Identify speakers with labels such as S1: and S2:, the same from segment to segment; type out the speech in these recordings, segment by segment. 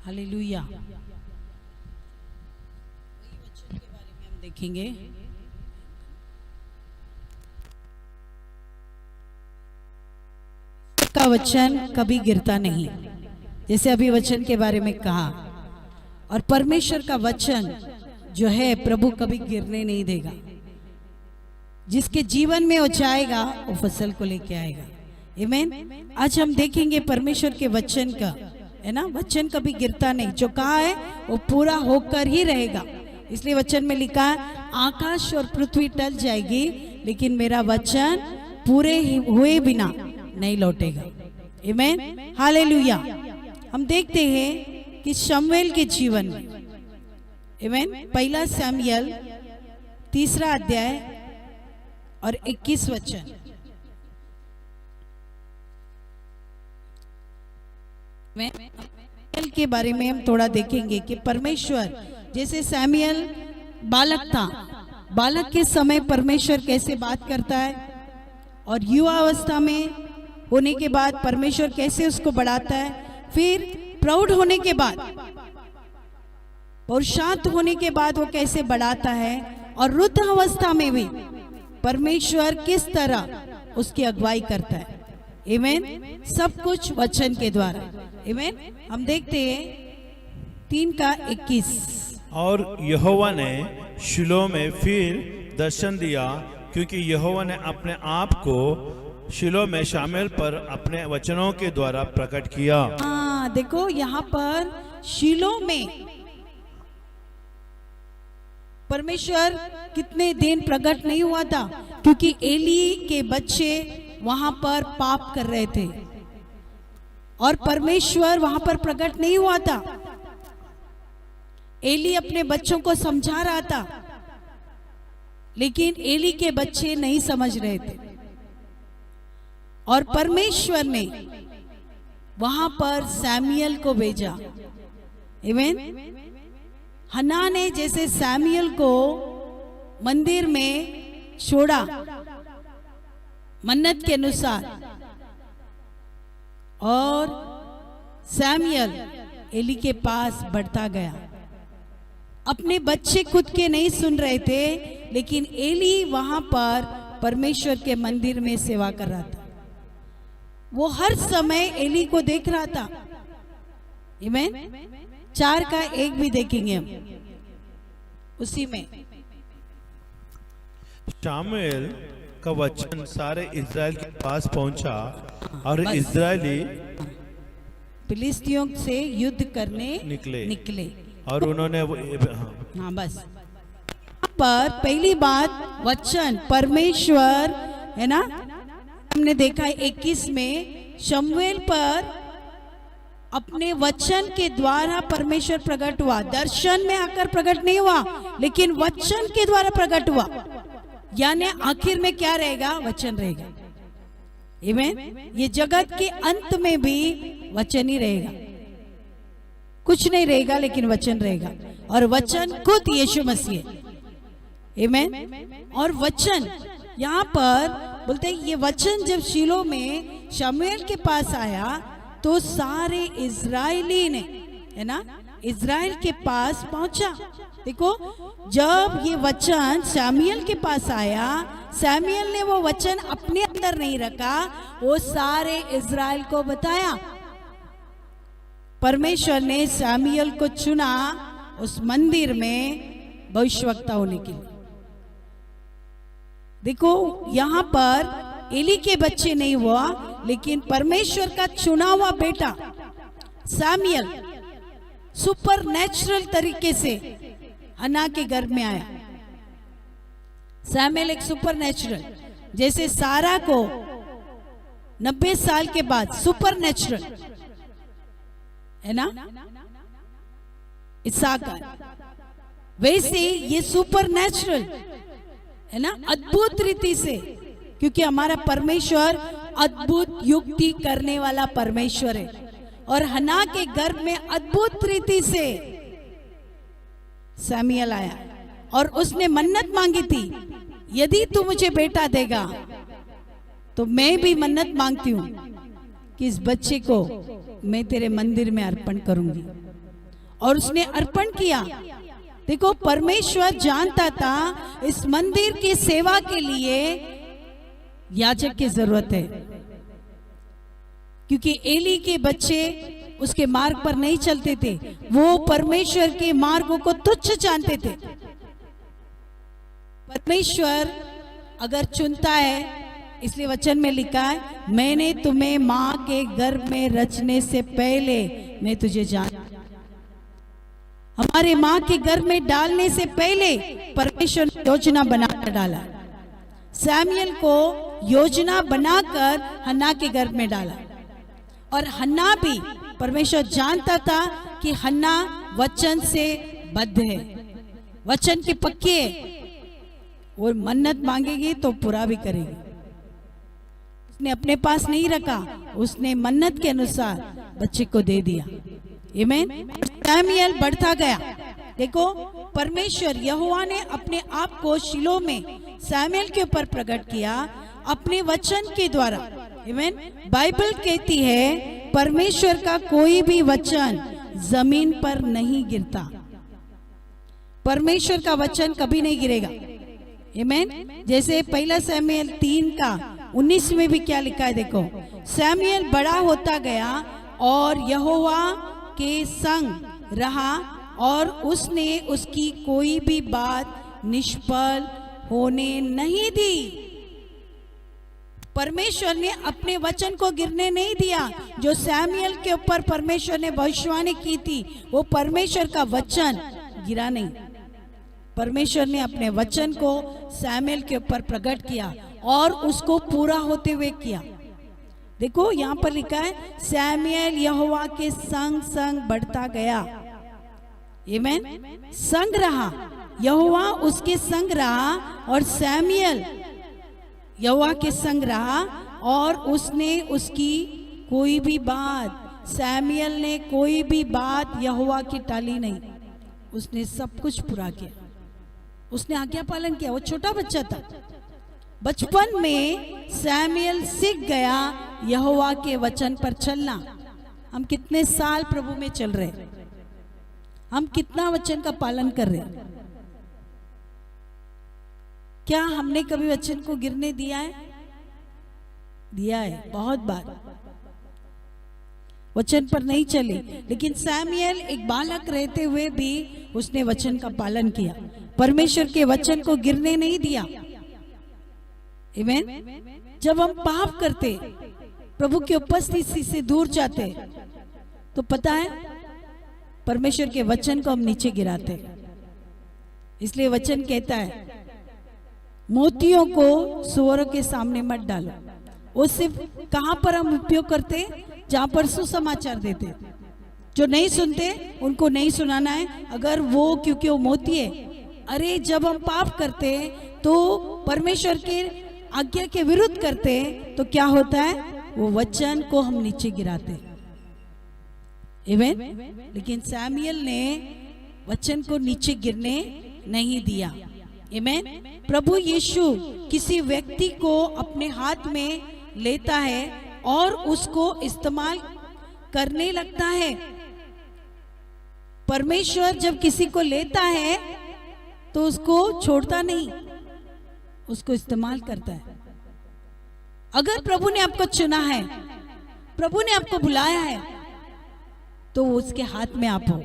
S1: Hallelujah. वही वचन के बारे में हम देखेंगे। का वचन कभी गिरता नहीं, जैसे अभी वचन के बारे में कहा। और परमेश्वर का वचन जो है प्रभु कभी गिरने नहीं देगा। जिसके जीवन में वो जाएगा वो फसल को लेके आएगा। आमीन। आज हम देखेंगे परमेश्वर के वचन का, है ना, वचन कभी गिरता नहीं। जो कहा है वो पूरा होकर ही रहेगा। इसलिए वचन में लिखा है आकाश और पृथ्वी टल जाएगी लेकिन मेरा वचन पूरे हुए बिना नहीं लौटेगा। आमीन, हालेलुया। हम देखते हैं कि शमूएल के जीवन में, आमीन, पहला शमूएल 3 अध्याय और 21 वचन। शमूएल के बारे में हम थोड़ा देखेंगे कि परमेश्वर, जैसे शमूएल बालक था, बालक के समय परमेश्वर कैसे बात करता है, और युवा अवस्था में होने के बाद परमेश्वर कैसे उसको बढ़ाता है, फिर प्रौढ़ होने के बाद और शांत होने के बाद वो कैसे बढ़ाता है, और वृद्ध अवस्था में भी परमेश्वर किस तरह उसकी अगुवाई करता है। आमीन। सब कुछ वचन के द्वारा। आमीन। हम देखते हैं 3:21।
S2: और यहोवा ने शिलो में फिर दर्शन दिया, क्योंकि यहोवा ने अपने आप को शिलो में शमूएल पर अपने वचनों के द्वारा प्रकट किया।
S1: हाँ, देखो यहाँ पर शिलो में परमेश्वर कितने दिन प्रकट नहीं हुआ था, क्योंकि एली के बच्चे वहां पर पाप कर रहे थे और परमेश्वर वहां पर प्रकट नहीं हुआ था। एली अपने बच्चों को समझा रहा था लेकिन एली के बच्चे नहीं समझ रहे थे, और परमेश्वर ने वहां पर शमूएल को भेजा। आमीन। हन्ना ने जैसे शमूएल को मंदिर में छोड़ा मन्नत के अनुसार, और शमूएल एली के पास बढ़ता गया। अपने बच्चे खुद के नहीं सुन रहे थे लेकिन एली वहां पर परमेश्वर के मंदिर में सेवा कर रहा था। वो हर समय एली को देख रहा था। आमीन। 4:1 भी देखेंगे हम उसी में।
S2: शमूएल का वचन सारे इज़राइल के पास पहुंचा और इज़राइली
S1: फिलिस्तियों से युद्ध करने निकले।
S2: और उन्होंने
S1: हाँ बस पर पहली बात वचन परमेश्वर, है ना, हमने देखा 21 में शमूएल पर अपने वचन के द्वारा परमेश्वर प्रकट हुआ। दर्शन में आकर प्रकट नहीं हुआ लेकिन वचन के द्वारा प्रकट हुआ। यानी आखिर में क्या रहेगा? वचन रहेगा। आमीन। ये जगत के अंत में भी वचन ही रहेगा, कुछ नहीं रहेगा लेकिन वचन रहेगा, और वचन खुद यीशु मसीह। आमीन। और वचन यहाँ पर बोलते हैं ये वचन जब शीलो में शमूएल के पास आया तो सारे इजरायली ने, है ना, इजराइल के पास पहुंचा। देखो जब ये वचन शमूएल के पास आया, शमूएल ने वो वचन अपने अंदर नहीं रखा, वो सारे इजराइल को बताया। परमेश्वर ने शमूएल को चुना उस मंदिर में भविष्यवक्ता होने के लिए। देखो यहाँ पर एली के बच्चे नहीं हुआ लेकिन परमेश्वर का चुना हुआ बेटा शमूएल सुपर नेचुरल तरीके से हन्ना के गर्भ में आया। शमूएल एक सुपर नेचुरल, जैसे सारा को 90 साल के बाद सुपर नेचुरल, है ना, इसहाक, वैसे ये सुपर नेचुरल, है ना, अद्भुत रीति से, क्योंकि हमारा परमेश्वर अद्भुत युक्ति करने वाला परमेश्वर है। और हन्ना के गर्भ में अद्भुत रीति से शमूएल आया और उसने मन्नत मांगी थी, यदि तू मुझे बेटा देगा तो मैं भी मन्नत मांगती हूं कि इस बच्चे को मैं तेरे मंदिर में अर्पण करूंगी। और उसने अर्पण किया। देखो, परमेश्वर जानता था इस मंदिर की सेवा के लिए याजक की जरूरत है, क्योंकि एली के बच्चे उसके मार्ग पर नहीं चलते थे, वो परमेश्वर के मार्गों को तुच्छ जानते थे। परमेश्वर अगर चुनता है, इसलिए वचन में लिखा है, मैंने तुम्हें मां के गर्भ में रचने से पहले मैं तुझे जान। हमारे मां के गर्भ में डालने से पहले परमेश्वर ने योजना बनाकर डाला। सैमुएल को योजना बनाकर हन्ना के गर्भ में डाला, और हन्ना भी परमेश्वर जानता था कि हन्ना वचन से बद्ध है, वचन की पक्की है, वो मन्नत मांगेगी तो पूरा भी करेगी। उसने अपने पास नहीं रखा, उसने मन्नत के अनुसार बच्चे को दे दिया। आमीन। सैमुएल बढ़ता गया। देखो, परमेश्वर यहोवा ने अपने आप को शिलो में सैमुएल के ऊपर प्रकट किया अपने वचन के द्वारा। आमीन। बाइबल कहती है परमेश्वर का कोई भी वचन जमीन पर नहीं गिरता। परमेश्वर का वचन कभी नहीं गिरेगा। आमीन। जैसे पहला सैमुएल 3:19 में भी क्या लिखा है, देखो, सैमुएल बड़ा होता गया और यहोवा के संग रहा और उसने उसकी कोई भी बात निष्फल होने नहीं दी। परमेश्वर ने अपने वचन को गिरने नहीं दिया। जो सैमुएल के ऊपर परमेश्वर ने भविष्यवाणी की थी, वो परमेश्वर का वचन गिरा नहीं। परमेश्वर ने अपने वचन को सैमुएल के ऊपर प्रकट किया और उसको पूरा होते हुए किया। देखो, यहाँ पर लिखा है सैमुएल यहोवा के संग संग बढ़ता गया। आमीन। संग रहा, यहोवा उसके संग रहा और सैमुएल यहोवा के संग रहा, और उसने उसकी कोई भी बात, सैमुएल ने कोई भी बात यहोवा की टाली नहीं। उसने सब कुछ पूरा किया, उसने आज्ञा पालन किया। वो छोटा बच्चा था। बचपन में सैमुएल सीख गया यहोवा के वचन पर चलना। हम कितने साल प्रभु में चल रहे हैं, हम कितना वचन का पालन कर रहे हैं? क्या हमने कभी वचन को गिरने दिया है? दिया है, बहुत बार वचन पर नहीं चले। लेकिन सैमुएल एक बालक रहते हुए भी उसने वचन का पालन किया, परमेश्वर के वचन को गिरने नहीं दिया। आमीन। जब हम पाप करते, प्रभु की उपस्थिति से दूर जाते, तो पता है परमेश्वर के वचन को हम नीचे गिराते। इसलिए वचन कहता है मोतियों को सुअरों के सामने मत डालो। वो सिर्फ कहां पर हम उपयोग करते, जहां पर सुसमाचार देते। जो नहीं सुनते उनको नहीं सुनाना है, अगर वो, क्योंकि वो मोती है। अरे, जब हम पाप करते तो परमेश्वर के आज्ञा के विरुद्ध करते, तो क्या होता है, वो वचन को हम नीचे गिराते। आमीन। लेकिन सैमुएल ने वचन को नीचे गिरने नहीं दिया। आमीन। प्रभु यीशु किसी व्यक्ति को अपने हाथ में लेता है और उसको इस्तेमाल करने लगता है। परमेश्वर जब किसी को लेता है तो उसको छोड़ता नहीं, उसको इस्तेमाल करता है। अगर प्रभु ने आपको चुना है, प्रभु ने आपको बुलाया है, तो वो उसके हाथ में आप हो,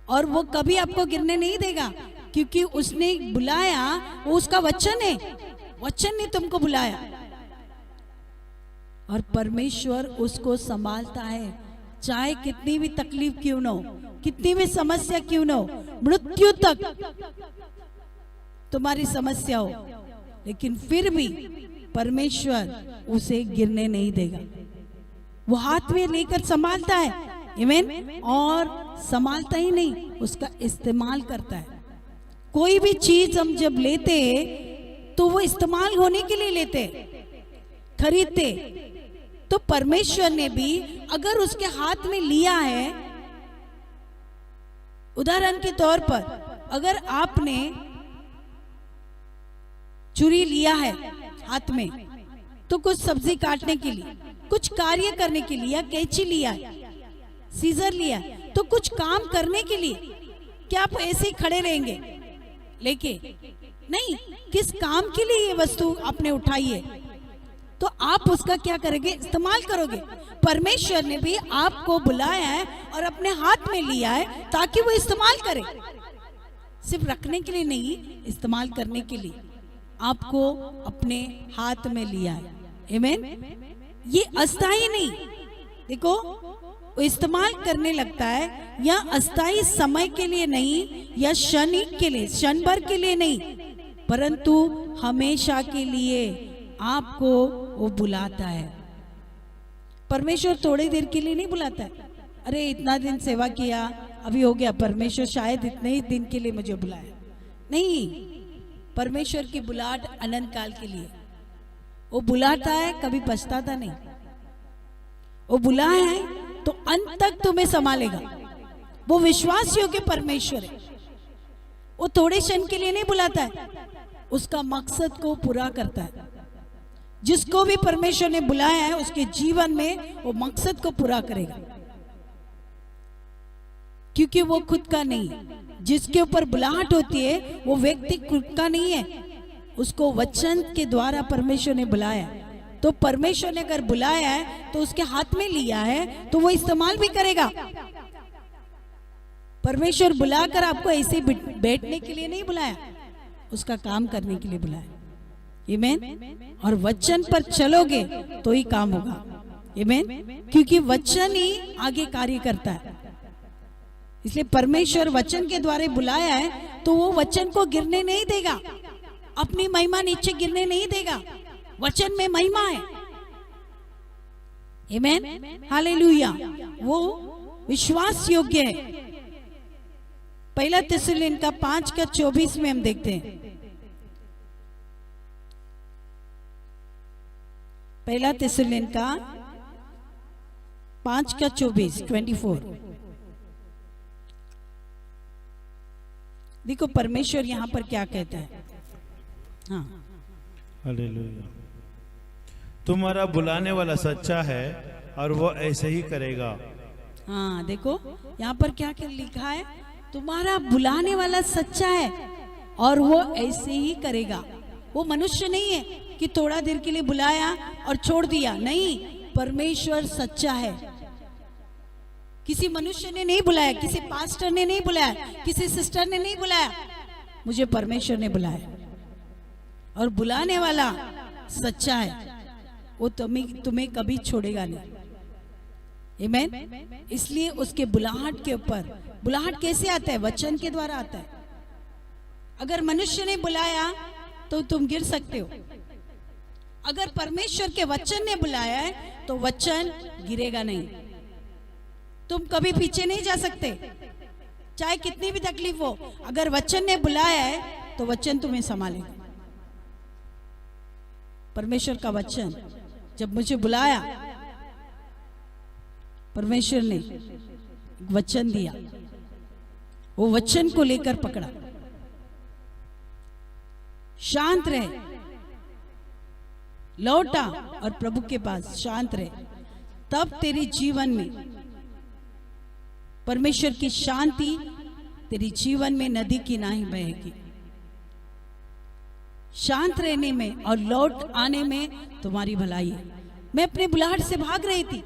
S1: और वो कभी आपको गिरने नहीं देगा, क्योंकि उसने बुलाया, वो उसका वचन है, वचन ने तुमको बुलाया, और परमेश्वर उसको संभालता है। चाहे कितनी भी तकलीफ क्यों न हो, कितनी भी समस्या क्यों न हो, मृत्यु तक तुम्हारी समस्या हो, लेकिन फिर भी परमेश्वर उसे गिरने नहीं देगा। वो हाथ में लेकर संभालता है। आमीन। और संभालता ही नहीं, उसका इस्तेमाल करता है। कोई भी चीज हम जब लेते तो वो इस्तेमाल होने के लिए लेते, खरीदते। तो परमेश्वर ने भी अगर उसके हाथ में लिया है, उदाहरण के तौर पर अगर आपने छुरी लिया है हाथ में, तो कुछ सब्जी काटने के लिए, कुछ कार्य करने के लिए, कैंची लिया है, सीजर लिया है, तो कुछ काम करने के लिए, क्या आप ऐसे ही खड़े रहेंगे लेके? नहीं, किस काम के लिए ये वस्तु आपने उठाई है, तो आप उसका क्या करोगे? इस्तेमाल करोगे। परमेश्वर ने भी आपको बुलाया है और अपने हाथ में लिया है ताकि वो इस्तेमाल करे, सिर्फ रखने के लिए नहीं, इस्तेमाल करने के लिए आपको अपने हाथ में लिया है। आमीन। ये अस्थाई नहीं, देखो वो इस्तेमाल करने लगता है, या अस्थाई समय के लिए नहीं, या क्षणिक के लिए, क्षण भर के लिए नहीं, परंतु हमेशा के लिए आपको वो बुलाता है। परमेश्वर थोड़ी देर के लिए नहीं बुलाता है, अरे इतना दिन सेवा किया अभी हो गया, परमेश्वर शायद इतने ही दिन के लिए मुझे बुलाया। नहीं, परमेश्वर की बुलाहट अनंत काल के लिए। वो बुलाता है, कभी पछताता नहीं। वो बुलाया है तो अंत तक तुम्हें संभालेगा। वो विश्वास योग्य परमेश्वर है। वो थोड़े क्षण के लिए नहीं बुलाता है, उसका मकसद को पूरा करता है। जिसको भी परमेश्वर ने बुलाया है उसके जीवन में वो मकसद को पूरा करेगा, क्योंकि वो खुद का नहीं है। जिसके ऊपर बुलाहट होती है वो व्यक्ति खुद का नहीं है, उसको वचन के द्वारा परमेश्वर ने बुलाया। तो परमेश्वर ने अगर बुलाया है तो उसके हाथ में लिया है तो वो इस्तेमाल भी करेगा। परमेश्वर बुलाकर आपको ऐसे बैठने के लिए नहीं बुलाया, उसका काम करने के लिए बुलाया। आमीन। और वचन पर चलोगे तो ही काम होगा। आमीन। क्योंकि वचन ही आगे कार्य करता है। इसलिए परमेश्वर वचन के द्वारा बुलाया है तो वो वचन को गिरने नहीं देगा, अपनी महिमा नीचे गिरने नहीं देगा। वचन में महिमा है। आमीन। हालेलुया। वो विश्वास योग्य है। पहला थिस्सलुनीका 5:24 में हम देखते हैं। पहला थिस्सलुनीका 5:24 देखो परमेश्वर यहां पर क्या कहता है। हाँ,
S2: हालेलुया। तुम्हारा बुलाने वाला सच्चा है और वो ऐसे ही करेगा।
S1: हाँ, देखो यहाँ पर क्या क्या लिखा है, तुम्हारा बुलाने वाला सच्चा है और वो ऐसे ही करेगा। वो मनुष्य नहीं है कि थोड़ा देर के लिए बुलाया और छोड़ दिया, नहीं, परमेश्वर सच्चा है। किसी मनुष्य ने नहीं बुलाया, किसी पास्टर ने नहीं बुलाया, किसी सिस्टर ने नहीं बुलाया, मुझे परमेश्वर ने बुलाया। और बुलाने वाला सच्चा है, वो तुम्हें कभी छोड़ेगा नहीं। आमीन। इसलिए उसके बुलाहट के ऊपर, बुलाहट कैसे आता है? वचन के द्वारा आता है। अगर मनुष्य ने बुलाया तो तुम गिर सकते हो, अगर परमेश्वर के वचन ने बुलाया है तो वचन गिरेगा नहीं। तुम कभी पीछे नहीं जा सकते, चाहे कितनी भी तकलीफ हो। अगर वचन ने बुलाया है तो वचन तुम्हें संभालेगा। परमेश्वर का वचन, जब मुझे बुलाया, परमेश्वर ने वचन दिया, वो वचन को लेकर पकड़ा। शांत रहे, लौटा और प्रभु के पास शांत रहे, तब तेरे जीवन में परमेश्वर की शांति तेरे जीवन में नदी की नाई बहेगी। शांत रहने में और लौट आने में तुम्हारी भलाई है। मैं अपने बुलाहट से भाग रही थी,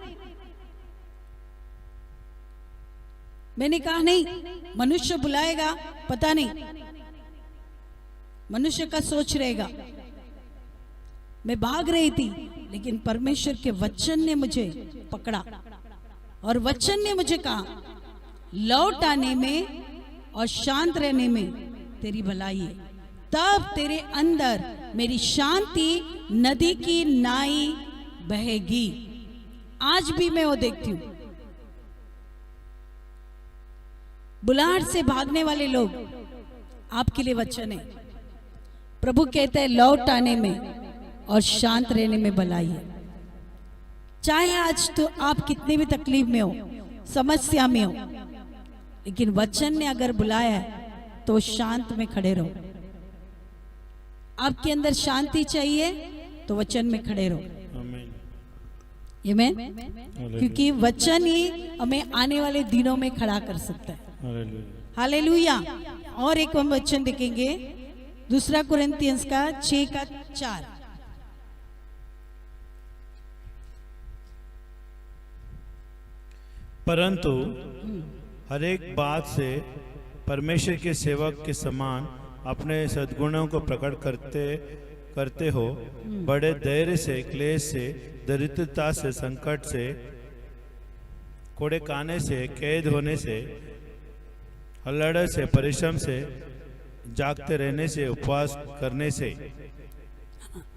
S1: मैंने कहा नहीं, मनुष्य बुलाएगा, पता नहीं, मनुष्य का सोच रहेगा। मैं भाग रही थी, लेकिन परमेश्वर के वचन ने मुझे पकड़ा और वचन ने मुझे कहा, लौट आने में और शांत रहने में तेरी भलाई है, तब तेरे अंदर मेरी शांति नदी की नाई बहेगी। आज भी मैं वो देखती हूं। बुलाहट से भागने वाले लोग, आपके लिए वचन है। प्रभु कहते हैं लौट आने में और शांत रहने में भलाई है। चाहे आज तो आप कितने भी तकलीफ में हो, समस्या में हो, लेकिन वचन ने अगर बुलाया है तो शांत में खड़े रहो। आपके अंदर शांति चाहिए तो वचन में खड़े रहो।
S2: आमीन।
S1: आमेन। क्योंकि वचन ही हमें आने वाले दिनों में खड़ा कर सकता है।
S2: हालेलुया।
S1: हालेलुया। और एक हम वचन देखेंगे, दूसरा कुरिन्थियंस का 6:4।
S2: परंतु हर एक बात से परमेश्वर के सेवक के समान अपने सद्गुणों को प्रकट करते हो, बड़े धैर्य से, क्लेश से, दरिद्रता से, संकट से, कोड़े खाने से, कैद होने से, हल्लड़ से, परिश्रम से, जागते रहने से, उपवास करने से।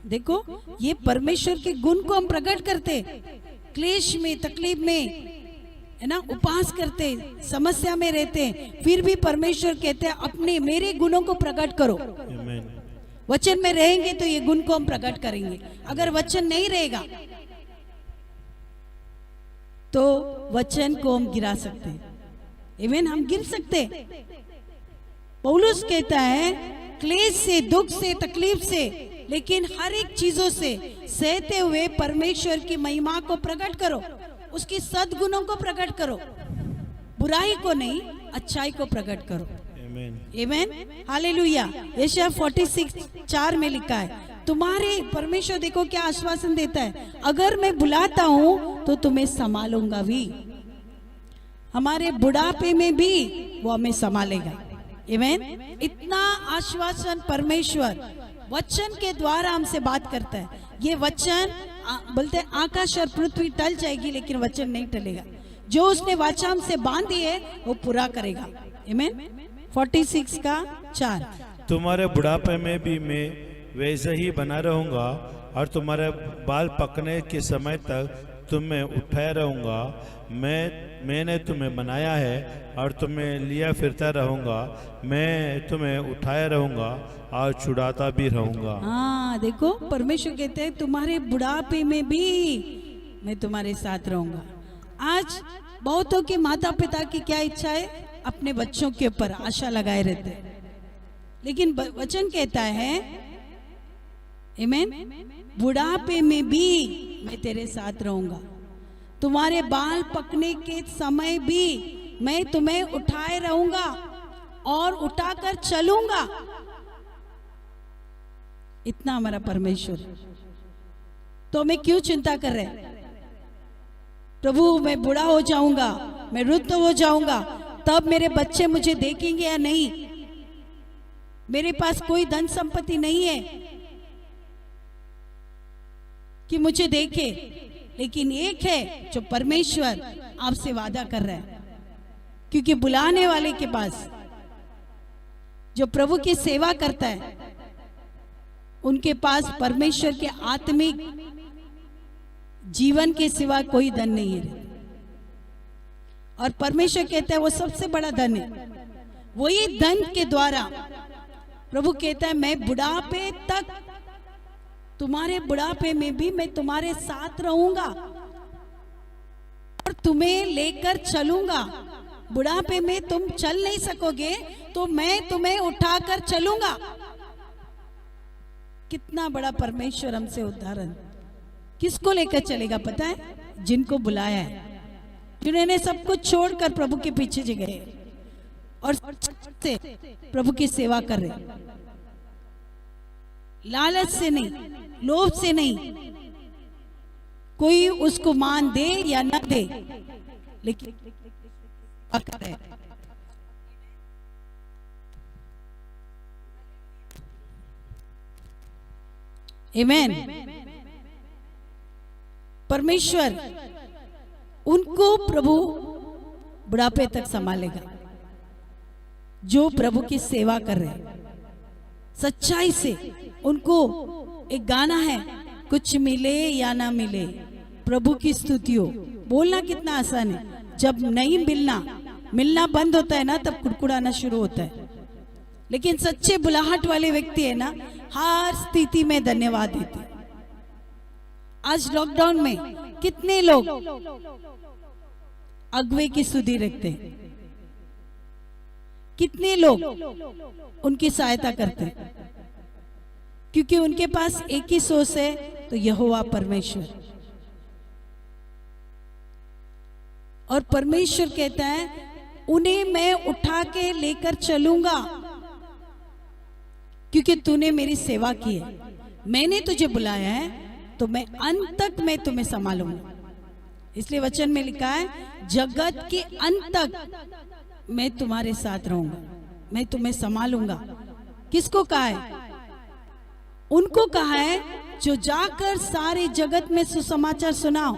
S1: देखो, ये परमेश्वर के गुण को हम प्रकट करते, क्लेश में, तकलीफ में, है ना, उपवास करते, समस्या में रहते, फिर भी परमेश्वर कहते हैं अपने मेरे गुणों को प्रकट करो।
S2: आमीन।
S1: वचन में रहेंगे तो ये गुण को हम प्रकट करेंगे। अगर वचन नहीं रहेगा तो वचन को हम गिरा सकते हैं। आमीन, हम गिर सकते। पौलुस कहता है क्लेश से, दुख से, तकलीफ से, लेकिन हर एक चीजों से सहते हुए परमेश्वर की महिमा को प्रकट करो, उसकी सद्गुणों को प्रकट करो, बुराई को नहीं, अच्छाई को प्रकट करो।
S2: आमीन।
S1: आमीन। हालेलुया। यशायाह 46:4 में लिखा है, तुम्हारे परमेश्वर देखो क्या आश्वासन देता है, अगर मैं बुलाता हूं तो तुम्हें संभालूंगा भी। हमारे बुढ़ापे में भी वो हमें संभालेगा। आमीन। इतना आश्वासन परमेश्वर वचन के द्वारा हमसे बात करता है। ये वचन बोलते हैं आकाश और पृथ्वी टल जाएगी लेकिन वचन नहीं टलेगा। जो उसने वाचा हमसे बांधी है वो पूरा करेगा। आमीन। 46:4।
S2: तुम्हारे बुढ़ापे में भी मैं वैसे ही बना रहूंगा और तुम्हारे बाल पकने के समय तक तुम्हें उठाया रहूंगा। मैंने तुम्हें बनाया है और तुम्हें लिया फिरता रहूंगा। मैं तुम्हें उठाया रहूंगा और छुड़ाता भी रहूंगा।
S1: हाँ, देखो परमेश्वर कहते हैं तुम्हारे बुढ़ापे में भी मैं तुम्हारे साथ रहूंगा। आज बहुतों के माता पिता की क्या इच्छा है, अपने बच्चों के ऊपर आशा लगाए रहते हैं, लेकिन वचन कहता है आमीन, बुढ़ापे में भी मैं तेरे साथ रहूंगा, तुम्हारे बाल पकने के समय भी मैं तुम्हें उठाए रहूंगा और उठाकर चलूंगा। इतना हमारा परमेश्वर। तो मैं क्यों चिंता कर रहे हैं, प्रभु मैं बूढ़ा हो जाऊंगा, मैं वृद्ध हो जाऊंगा, तब मेरे बच्चे मुझे देखेंगे या नहीं, मेरे पास कोई धन संपत्ति नहीं है कि मुझे देखे, लेकिन एक है जो परमेश्वर आपसे वादा कर रहा है। क्योंकि बुलाने वाले के पास, जो प्रभु की सेवा करता है, उनके पास परमेश्वर के आत्मिक जीवन के सिवा कोई धन नहीं है। और परमेश्वर कहता है वो सबसे बड़ा धन है। वही धन के द्वारा प्रभु कहता है मैं बुढ़ापे तक, तुम्हारे बुढ़ापे में भी मैं तुम्हारे साथ रहूंगा और तुम्हें लेकर चलूंगा। बुढ़ापे में तुम चल नहीं सकोगे तो मैं तुम्हें उठाकर चलूंगा। कितना बड़ा परमेश्वर हमसे उद्धारण किसको लेकर चलेगा पता है? जिनको बुलाया है, जिन्होंने सब कुछ छोड़कर प्रभु के पीछे गए और से प्रभु की सेवा कर रहे, लालच से नहीं, लोभ से नहीं, कोई उसको मान दे या न दे, लेकिन कर रहे। आमीन। परमेश्वर उनको प्रभु बुढ़ापे तक संभालेगा जो प्रभु की सेवा कर रहे हैं सच्चाई से। उनको एक गाना है, कुछ मिले या ना मिले प्रभु की स्तुति हो। बोलना कितना आसान है, जब नहीं मिलना बंद होता है ना, तब कुड़कुड़ाना शुरू होता है। लेकिन सच्चे बुलाहट वाले व्यक्ति है ना, हर स्थिति में धन्यवाद देते। आज लॉकडाउन में कितने लोग अगुवे की सुधि रखते हैं, कितने लोग उनकी सहायता करते हैं, क्योंकि उनके पास एक ही सोच है, तो यहोवा परमेश्वर। और परमेश्वर कहता है उन्हें मैं उठा के लेकर चलूंगा, क्योंकि तूने मेरी सेवा की है। मैंने तुझे बुलाया है तो मैं अंत तक मैं तुम्हें संभालूंगा। इसलिए वचन में लिखा है जगत के अंत तक मैं तुम्हारे साथ रहूंगा, मैं तुम्हें संभालूंगा। किसको कहा है? उनको कहा है जो जाकर सारे जगत में सुसमाचार सुनाओ,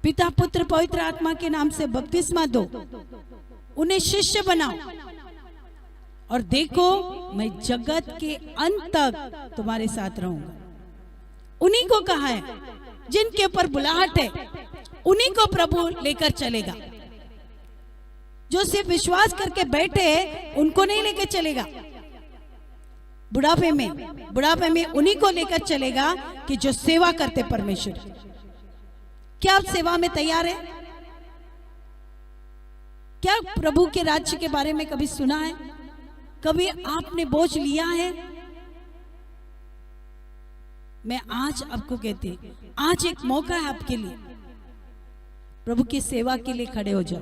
S1: पिता पुत्र पवित्र आत्मा के नाम से बपतिस्मा दो, उन्हें शिष्य बनाओ, और देखो मैं जगत के अंत तक तुम्हारे साथ रहूंगा। उन्हीं को कहा है जिनके ऊपर बुलाहट है, उन्हीं को प्रभु लेकर चलेगा। जो सिर्फ विश्वास करके बैठे उनको नहीं लेकर चलेगा। बुढ़ापे में उन्हीं को लेकर चलेगा कि जो सेवा करते परमेश्वर। क्या आप सेवा में तैयार है? क्या प्रभु के राज्य के बारे में कभी सुना है? कभी आपने बोझ लिया है? मैं आज आपको कहती हूं, आज एक मौका है आपके लिए, प्रभु की सेवा के लिए खड़े हो जाओ,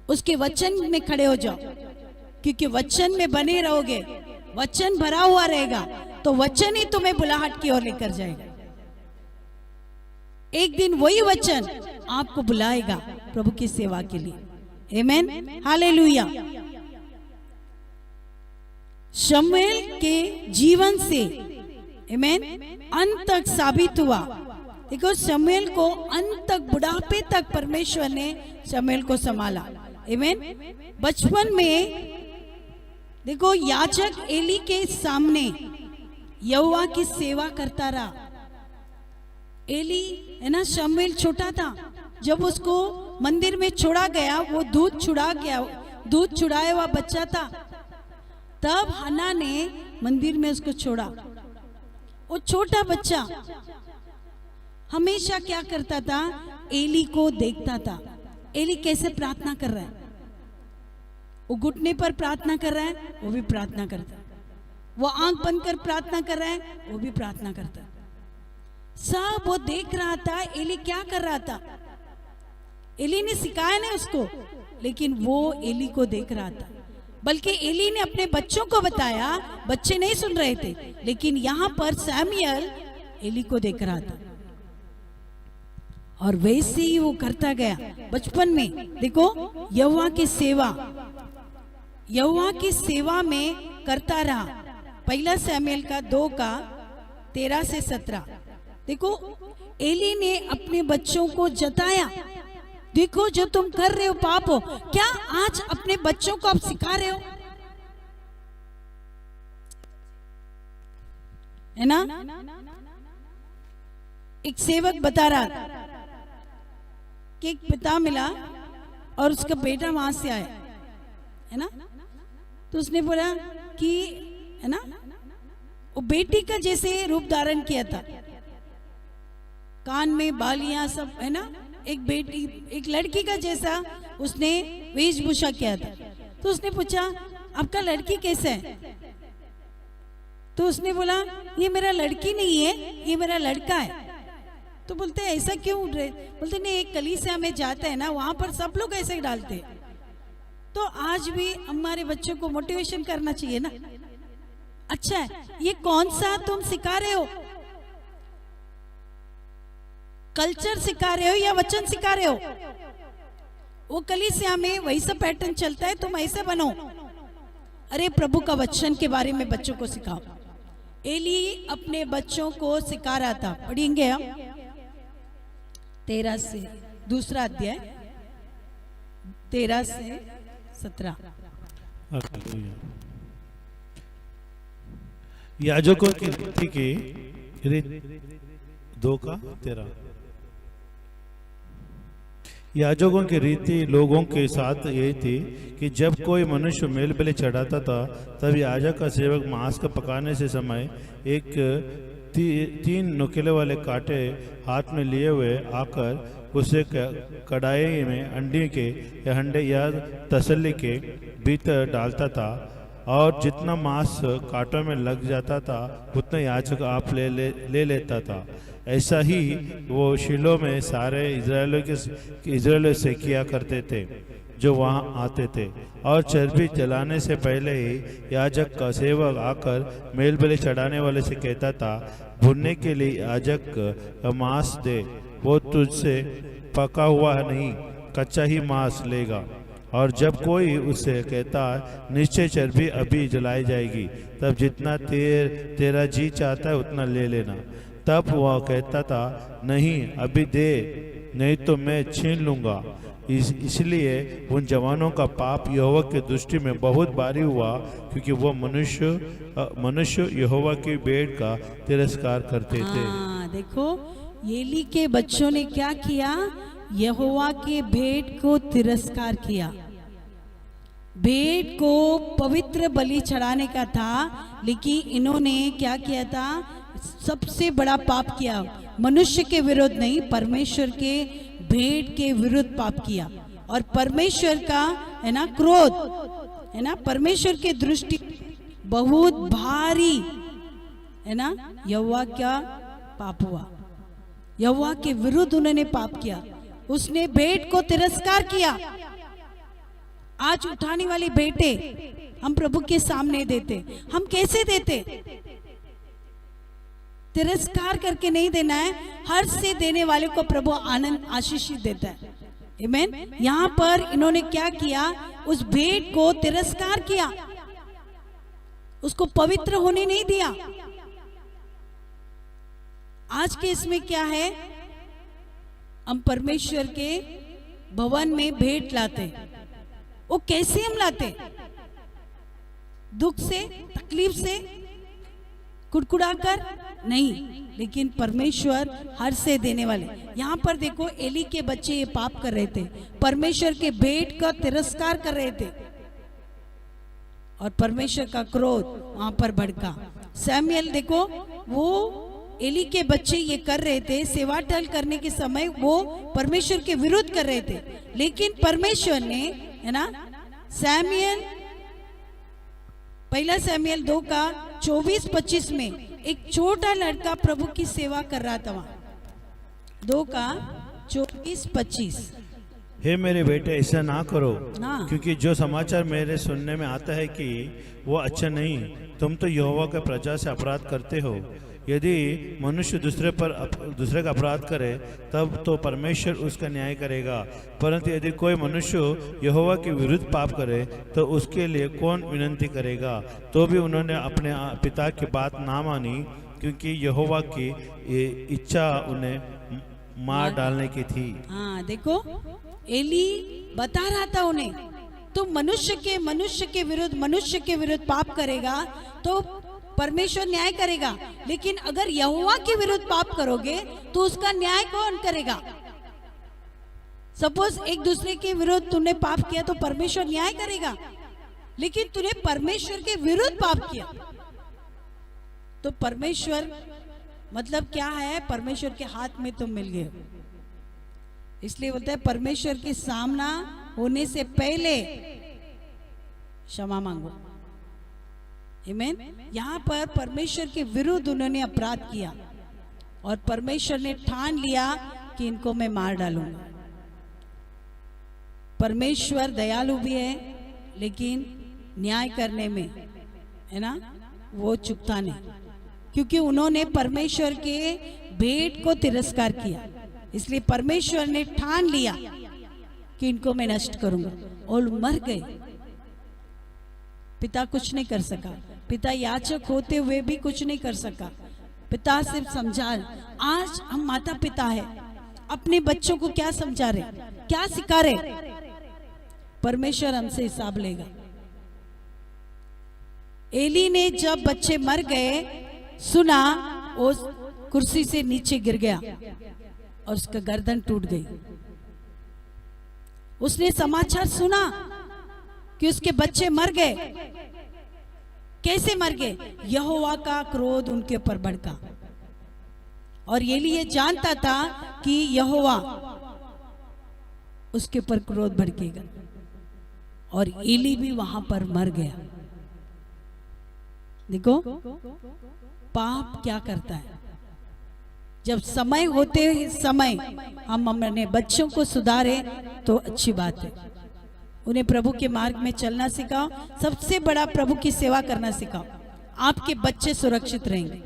S1: उसके वचन में खड़े हो जाओ, क्योंकि वचन में बने रहोगे, वचन भरा हुआ रहेगा तो वचन ही तुम्हें बुलाहट की ओर लेकर जाएगा। एक दिन वही वचन आपको बुलाएगा प्रभु की सेवा के लिए। आमेन, हालेलुया। शमूएल के जीवन से आमेन अंत तक साबित हुआ। देखो शमूएल को अंत तक, बुढ़ापे तक परमेश्वर ने शमूएल को संभाला। आमेन। बचपन में देखो याजक एली के सामने यहोवा की सेवा करता रहा। एली है ना, शमूएल छोटा था जब उसको मंदिर में छोड़ा गया, वो दूध छुड़ाया हुआ बच्चा था। तब हन्ना ने मंदिर में उसको छोड़ा। वो छोटा बच्चा हमेशा क्या करता था? एली को देखता था, एली कैसे प्रार्थना कर रहा है, वो घुटने पर प्रार्थना कर रहा है, वो भी प्रार्थना करता है, वो आंख बंद कर प्रार्थना कर रहा है, वो भी प्रार्थना करता है। सब वो देख रहा था एली क्या कर रहा था। एली ने सिखाया नहीं उसको, लेकिन वो एली को देख रहा था। बल्कि एली ने अपने बच्चों को बताया, बच्चे नहीं सुन रहे थे, लेकिन यहाँ पर सैमुएल एली को देख रहा था और वैसे ही वो करता गया। बचपन में देखो यहोवा की सेवा में करता रहा। पहला सैमुएल का 2:13-17। देखो एली ने अपने बच्चों को जताया, देखो जो तुम कर रहे हो पाप हो। क्या आज अपने बच्चों को आप सिखा रहे हो? है ना? एक सेवक बता रहा कि एक पिता मिला और उसका बेटा वहां से आया, है ना, तो उसने बोला कि है ना, वो बेटी का जैसे रूप धारण किया था, कान में बालियां सब, है ना, एक लड़की का जैसा उसने वेशभूषा किया था। तो उसने पूछा आपका लड़की कैसा है? तो उसने बोला ये मेरा लड़की नहीं है, ये मेरा लड़का है। तो बोलते हैं ऐसा क्यों? बोलते नहीं, एक कलीसिया में जाता है ना, वहां पर सब लोग ऐसे डालते हैं, तो आज भी हमारे बच्चों को मोटिवेशन करना चाहिए ना। अच्छा है, ये कौन सा तुम सिखा रहे हो? कल्चर सिखा रहे हो या वचन सिखा रहे हो? वो कलीसिया में वही सब पैटर्न चलता है, तुम ऐसे बनो। अरे प्रभु का वचन के बारे में बच्चों को सिखाओ। एली अपने बच्चों को सिखा रहा था। पढ़ेंगे हम 13 से, दूसरा अध्याय 13 से 17।
S2: याजकों की रीति की 2:13। याजकों की रीति लोगों के साथ यही थी कि जब कोई मनुष्य मेल बलि चढ़ाता था, तब याजक का सेवक मांस का पकाने से समय एक 3 नुकीले वाले कांटे हाथ में लिए हुए आकर उसे कढ़ाई में अंडे के या हंडे या तसल्ली के भीतर डालता था, और जितना मांस कांटों में लग जाता था उतना याजक आप ले लेता था। ऐसा ही वो शिलो में सारे इजरायलियों से किया करते थे जो वहां आते थे। और चर्बी जलाने से पहले ही याजक का सेवक आकर मेलबलि चढ़ाने वाले से कहता था, भुनने के लिए याजक मांस दे, वो तुझसे पका हुआ नहीं कच्चा ही मांस लेगा। और जब कोई उससे कहता निश्चय चर्बी अभी जलाई जाएगी, तब जितना तेरा जी चाहता है उतना ले लेना, तब वह कहता था नहीं अभी दे, नहीं तो मैं छीन लूंगा। इसलिए उन जवानों का पाप यहोवा की दृष्टि में बहुत भारी हुआ, क्योंकि वो मनुष्य यहोवा की भेंट का तिरस्कार करते थे।
S1: देखो एली के बच्चों ने क्या किया, यहोवा के भेंट को तिरस्कार किया। भेंट को पवित्र बलि चढ़ाने का था, लेकिन इन्होंने क्या किया था, सबसे बड़ा पाप किया। मनुष्य के विरुद्ध नहीं, परमेश्वर के भेंट के विरुद्ध पाप किया। और परमेश्वर का है ना क्रोध, है ना, परमेश्वर की दृष्टि बहुत भारी है ना, यहोवा का पाप हुआ। यहोवा के विरुद्ध उन्होंने पाप किया, उसने भेंट को तिरस्कार किया। आज उठाने वाली भेंटे हम प्रभु के सामने देते, हम कैसे देते? तिरस्कार करके नहीं देना है, हर्ष से देने वाले को प्रभु आनंद आशीषित देता है। आमीन। यहाँ पर इन्होंने क्या किया, उस भेंट को तिरस्कार किया, उसको पवित्र होने नहीं दिया। आज के इसमें क्या है, हम परमेश्वर के भवन में भेंट लाते, वो कैसे हम लाते? दुख से, तकलीफ से, कुड़कुड़ाकर नहीं, लेकिन परमेश्वर हर से देने वाले। यहाँ पर देखो एली के बच्चे ये पाप कर रहे थे, परमेश्वर के भेंट का तिरस्कार कर रहे थे, और परमेश्वर का क्रोध वहां पर भड़का। सैमुएल देखो, वो एली के बच्चे ये कर रहे थे, सेवा टहल करने के समय वो परमेश्वर के विरुद्ध कर रहे थे, लेकिन परमेश्वर ने, है ना, सैमुएल, पहला सैमुएल 2 का 24-25 में एक छोटा लड़का प्रभु की सेवा कर रहा था वहां। 2 का 24-25।
S2: हे मेरे बेटे ऐसा ना करो, क्योंकि जो समाचार मेरे सुनने में आता है कि वो अच्छा नहीं। तुम तो यहोवा के प्रजा से अपराध करते हो। यदि मनुष्य दूसरे का अपराध करे तब तो परमेश्वर उसका न्याय करेगा, परंतु यदि कोई मनुष्य यहोवा के विरुद्ध पाप करे तो उसके लिए कौन विनती करेगा? तो भी उन्होंने अपने पिता की बात ना मानी, क्योंकि यहोवा की इच्छा उन्हें मार डालने की थी। हाँ देखो, एली बता रहा था उन्हें, तो मनुष्य के विरुद्ध पाप करेगा तो परमेश्वर न्याय करेगा, लेकिन अगर यहोवा के विरुद्ध पाप करोगे तो उसका न्याय कौन करेगा? सपोज एक दूसरे के विरुद्ध तूने पाप किया तो परमेश्वर न्याय करेगा, लेकिन तूने परमेश्वर के विरुद्ध पाप किया तो परमेश्वर मतलब क्या है, परमेश्वर के हाथ में तुम मिल गए। इसलिए बोलते हैं परमेश्वर के सामना होने से पहले क्षमा मांगो। आमीन। यहाँ पर परमेश्वर के विरुद्ध उन्होंने अपराध किया और परमेश्वर ने ठान लिया कि इनको मैं मार डालूंगा। परमेश्वर दयालु भी है, लेकिन न्याय करने में, है ना, वो चुकता नहीं, क्योंकि उन्होंने परमेश्वर के भेंट को तिरस्कार किया। इसलिए परमेश्वर ने ठान लिया कि इनको मैं नष्ट करूंगा, और मर गए। पिता कुछ नहीं कर सका, पिता याचक होते हुए भी कुछ नहीं कर सका। पिता सिर्फ समझा। आज हम माता पिता है, अपने बच्चों को क्या समझा रहे, क्या सिखा रहे? परमेश्वर हमसे हिसाब लेगा। एली ने जब बच्चे मर गए सुना, वो कुर्सी से नीचे गिर गया और उसका गर्दन टूट गई। उसने समाचार सुना कि उसके बच्चे मर गए। कैसे मर गए? यहोवा का क्रोध उनके ऊपर भड़का, और एली ये जानता था कि यहोवा उसके ऊपर क्रोध भड़केगा, और एली भी वहां पर मर गया। देखो पाप क्या करता है।
S1: जब समय होते समय हम अपने बच्चों को सुधारें तो अच्छी बात है। उन्हें प्रभु के मार्ग में चलना सिखाओ। सबसे बड़ा प्रभु की सेवा करना सिखाओ। आपके बच्चे सुरक्षित रहेंगे।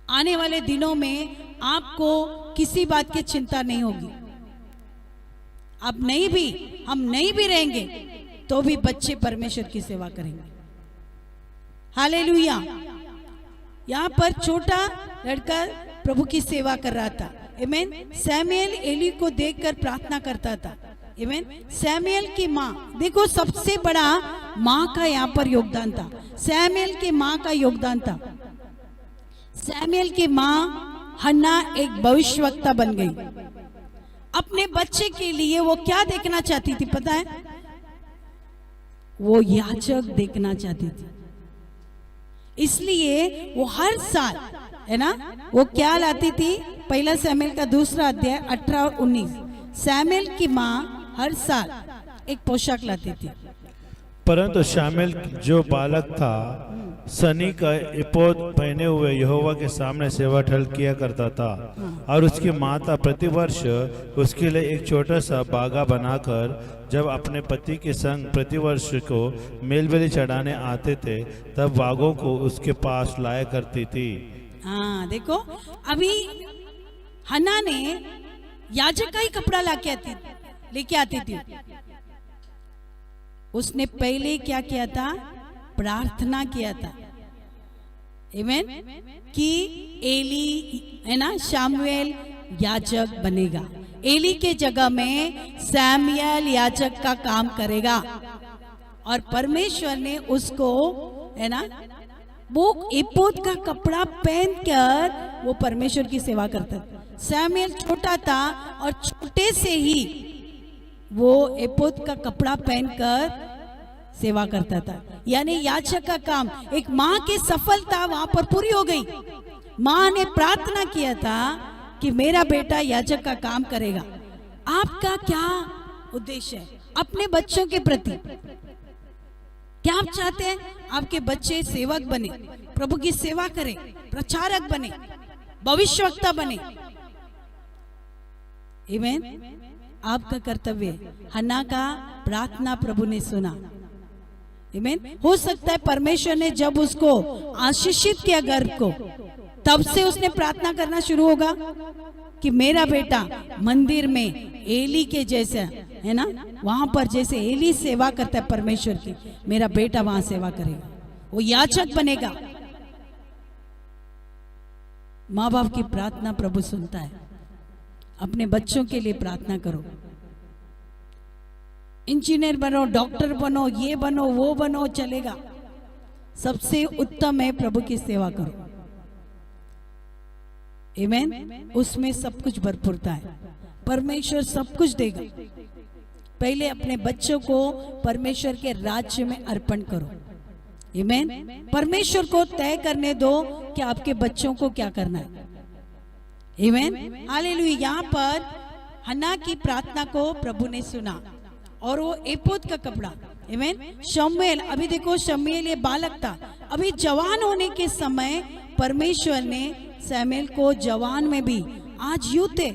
S1: आने वाले दिनों में आपको किसी बात की चिंता नहीं होगी। हम नहीं भी रहेंगे तो भी बच्चे परमेश्वर की सेवा करेंगे। हालेलुया। यहाँ पर छोटा लड़का प्रभु की सेवा कर रहा था। आमीन। सैमुएल एली को देखकर प्रार्थना करता था। आमीन। सैमुएल की माँ, देखो सबसे बड़ा माँ का यहाँ पर योगदान था। सैमुएल की माँ का योगदान था। सैमुएल की माँ हन्ना एक भविष्यवक्ता बन गई। अपने बच्चे के लिए वो क्या देखना चाहती थी पता है? वो याजक देखना चाहती थी। इसलिए वो हर साल, है ना, वो क्या लाती थी? पहला सैमुएल का 2 अध्याय 18 और 19। सैमुएल की माँ हर साल एक पोशाक लाती थी।
S2: परंतु शामिल जो बालक था सनी का एपोद पहने हुए यहोवा के सामने सेवा ठहल किया करता था, और उसकी माता प्रतिवर्ष उसके लिए एक छोटा सा बागा बनाकर जब अपने पति के संग प्रतिवर्ष को मेलबलि चढ़ाने आते थे तब बागों को उसके पास लाया करती थी।
S1: हाँ देखो, अभी हन्ना ने याजक का ही कपड़ा लेके आती थी। उसने पहले क्या किया था? प्रार्थना किया था। आमीन। कि एली, है ना, शामुएल याजक बनेगा। एली के जगह में सैमुएल याजक का काम करेगा। और परमेश्वर ने उसको, है ना, वो एपोद का कपड़ा पहनकर वो परमेश्वर की सेवा करता था। सैमुएल छोटा था और छोटे से ही वो एपोद का कपड़ा पहनकर सेवा करता था। यानी याजक का काम, एक माँ की सफलता वहां पर पूरी हो गई। माँ ने प्रार्थना किया था कि मेरा बेटा याजक का काम करेगा। आपका क्या उद्देश्य है अपने बच्चों के प्रति? क्या आप चाहते हैं आपके बच्चे सेवक बने, प्रभु की सेवा करें, प्रचारक बने, भविष्यवक्ता बने? आमीन। आपका कर्तव्य है। हन्ना का प्रार्थना प्रभु ने सुना। आमीन। हो सकता है परमेश्वर ने जब उसको आशीषित किया गर्भ को, तब से उसने प्रार्थना करना शुरू होगा कि मेरा बेटा मंदिर में एली के जैसा, है ना, वहां पर जैसे एली सेवा करता है परमेश्वर की, मेरा बेटा वहां सेवा करेगा, वो याजक बनेगा। माँ बाप की प्रार्थना प्रभु सुनता है। अपने बच्चों के लिए प्रार्थना करो। इंजीनियर बनो, डॉक्टर बनो, ये बनो, वो बनो, चलेगा। सबसे उत्तम है प्रभु की सेवा करो। आमीन। उसमें सब कुछ भरपूरता है। परमेश्वर सब कुछ देगा। पहले अपने बच्चों को परमेश्वर के राज्य में अर्पण करो। आमीन। परमेश्वर को तय करने दो कि आपके बच्चों को क्या करना है। आमीन। हालेलुया। यहाँ पर हन्ना की प्रार्थना को प्रभु ने सुना और वो एपोद का कपड़ा। आमीन। शमूएल, अभी देखो शमूएल ये बालक था, अभी जवान होने के समय परमेश्वर ने सैमुएल को जवान में भी, आज यूथ है,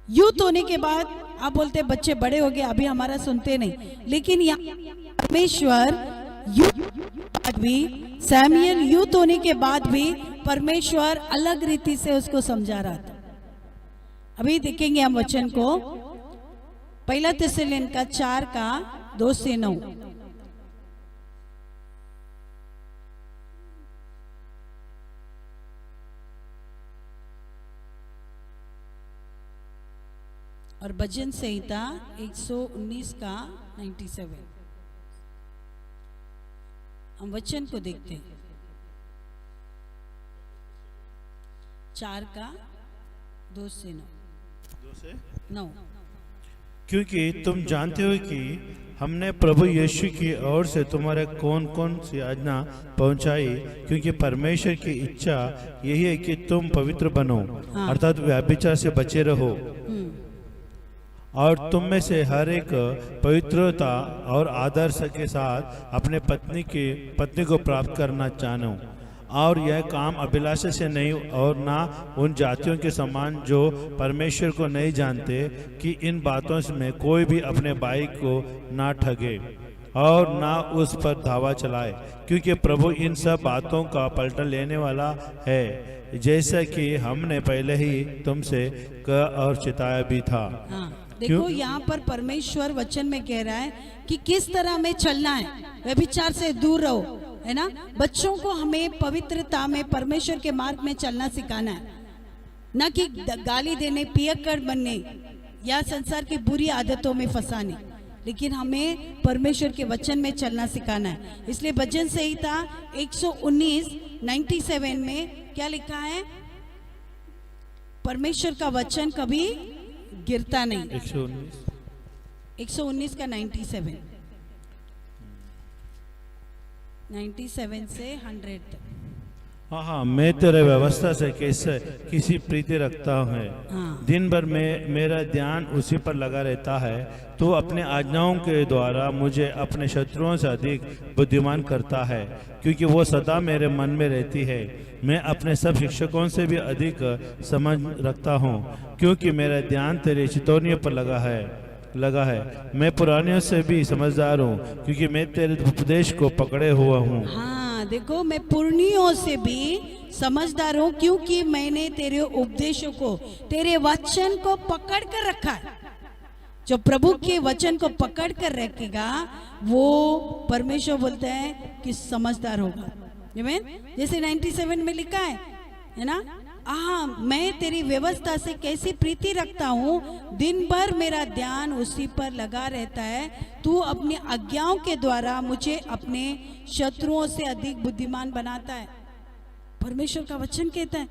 S1: यूथ होने के बाद आप बोलते बच्चे बड़े हो गए अभी हमारा सुनते नहीं, लेकिन परमेश्वर यूथ बाद भी, सैमुएल यूथ होने के बाद भी परमेश्वर अलग रीति से उसको समझा रहा था। अभी देखेंगे हम वचन को, पहला थिस्सलुनीका 4 का 2 से 9। और भजन संहिता 119 का 97। हम वचन को देखते हैं। 4 का 2 से 9।
S2: क्योंकि तुम जानते हो कि हमने प्रभु यीशु की ओर से तुम्हारे कौन कौन सी आज्ञा पहुंचाई, क्योंकि परमेश्वर की इच्छा यही है कि तुम पवित्र बनो, अर्थात व्यभिचार से बचे रहो, और तुम में से हर एक पवित्रता और आदर्श के साथ अपने पत्नी को प्राप्त करना चाहो। और यह काम अभिलाषा से नहीं और ना उन जातियों के समान जो परमेश्वर को नहीं जानते, कि इन बातों में कोई भी अपने भाई को ना ठगे और ना उस पर धावा चलाए, क्योंकि प्रभु इन सब बातों का पलटा लेने वाला है, जैसा कि हमने पहले ही तुमसे कहा और चिताया भी था।
S1: हाँ, देखो यहाँ पर परमेश्वर वचन में कह रहा है कि किस तरह में चलना है, व्यभिचार से दूर रहो, है ना। बच्चों को हमें पवित्रता में परमेश्वर के मार्ग में चलना सिखाना है, ना कि गाली देने, पियक्कड़ बनने या संसार की बुरी आदतों में फंसाने, लेकिन हमें परमेश्वर के वचन में चलना सिखाना है। इसलिए भजन संहिता 119:97 में क्या लिखा है? परमेश्वर का वचन कभी गिरता नहीं। 119 का 97 से 100 तक।
S2: हाँ, मैं तेरे व्यवस्था से कैसे किसी प्रीति रखता हूँ।
S1: हाँ।
S2: दिन भर में मेरा ध्यान उसी पर लगा रहता है। तो अपने आज्ञाओं के द्वारा मुझे अपने शत्रुओं से अधिक बुद्धिमान करता है, क्योंकि वो सदा मेरे मन में रहती है। मैं अपने सब शिक्षकों से भी अधिक समझ रखता हूँ, क्योंकि मेरा ध्यान तेरे चितौनियों पर लगा है। मैं पुरानियों से भी समझदार हूँ, क्योंकि मैं तेरे उपदेश को पकड़े हुआ हूँ।
S1: हाँ, देखो, मैं पुरनियों से भी समझदार हूँ, क्योंकि मैंने तेरे उपदेशों को, तेरे वचन को पकड़ कर रखा है। जो प्रभु के वचन को पकड़ कर रखेगा वो परमेश्वर बोलते हैं कि समझदार होगा। जैसे 97 में लिखा है ना, मैं तेरी व्यवस्था से कैसी प्रीति रखता हूँ, दिन भर मेरा ध्यान उसी पर लगा रहता है। तू अपनी आज्ञाओं के द्वारा मुझे अपने शत्रुओं से अधिक बुद्धिमान बनाता है। परमेश्वर का वचन कहता है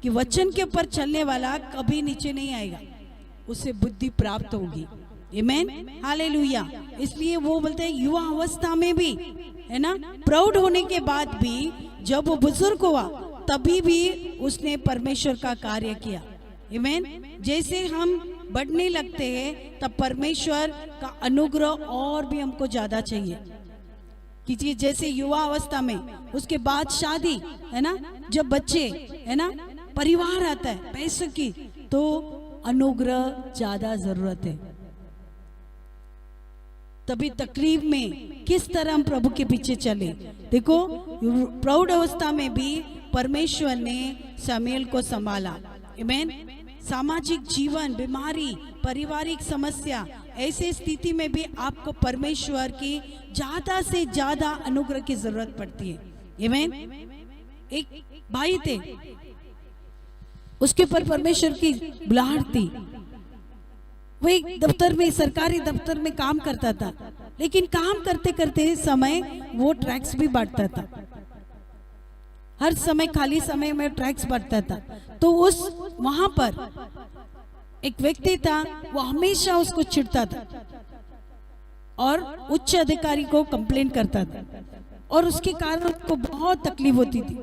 S1: कि वचन के ऊपर चलने वाला कभी नीचे नहीं आएगा, उसे बुद्धि प्राप्त होगी। आमीन, हालेलुया। इसलिए वो बोलते हैं युवा अवस्था में भी, है ना, प्राउड होने के बाद भी, जब वो बुजुर्ग हुआ तभी भी उसने परमेश्वर का कार्य किया। आमीन। जैसे हम बढ़ने लगते हैं तब परमेश्वर का अनुग्रह और भी हमको ज्यादा चाहिए। कि जैसे युवा अवस्था में, उसके बाद शादी, है ना, जब बच्चे, है ना, परिवार आता है, पैसों की, तो अनुग्रह ज्यादा जरूरत है। तभी तकलीफ में किस तरह हम प्रभु के पीछे चले। देखो, प्रौढ़ अवस्था में भी परमेश्वर ने शमूएल को संभाला। आमीन। सामाजिक जीवन, बीमारी, पारिवारिक समस्या, ऐसे स्थिति में भी आपको परमेश्वर की ज्यादा से ज्यादा अनुग्रह की जरूरत पड़ती है। आमीन। एक भाई थे, उसके ऊपर परमेश्वर की बुलाहट थी। वो एक दफ्तर में, सरकारी दफ्तर में काम करता था, लेकिन काम करते करते समय वो टैक्स भी बांटता था। हर समय खाली समय में टैक्स बांटता था। तो उस वहां पर एक व्यक्ति था, वो हमेशा उसको चिढ़ता था और उच्च अधिकारी को कंप्लेंट करता था, और उसके कारण उसको बहुत तकलीफ होती थी।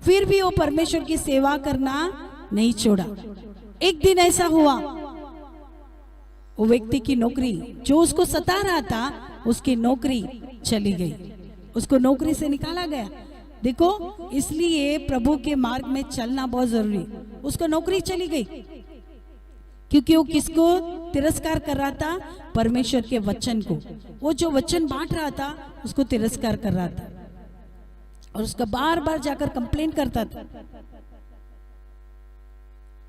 S1: फिर भी वो परमेश्वर की सेवा करना नहीं छोड़ा। एक दिन ऐसा हुआ, वो व्यक्ति की नौकरी, जो उसको सता रहा था, उसकी नौकरी चली गई, उसको नौकरी से निकाला गया। देखो, इसलिए प्रभु के मार्ग में चलना बहुत जरूरी। उसको नौकरी चली गई क्योंकि वो किसको तिरस्कार कर रहा था? परमेश्वर के वचन को। वो जो वचन बांट रहा था उसको तिरस्कार कर रहा था, और उसका बार बार जाकर कंप्लेंट करता था।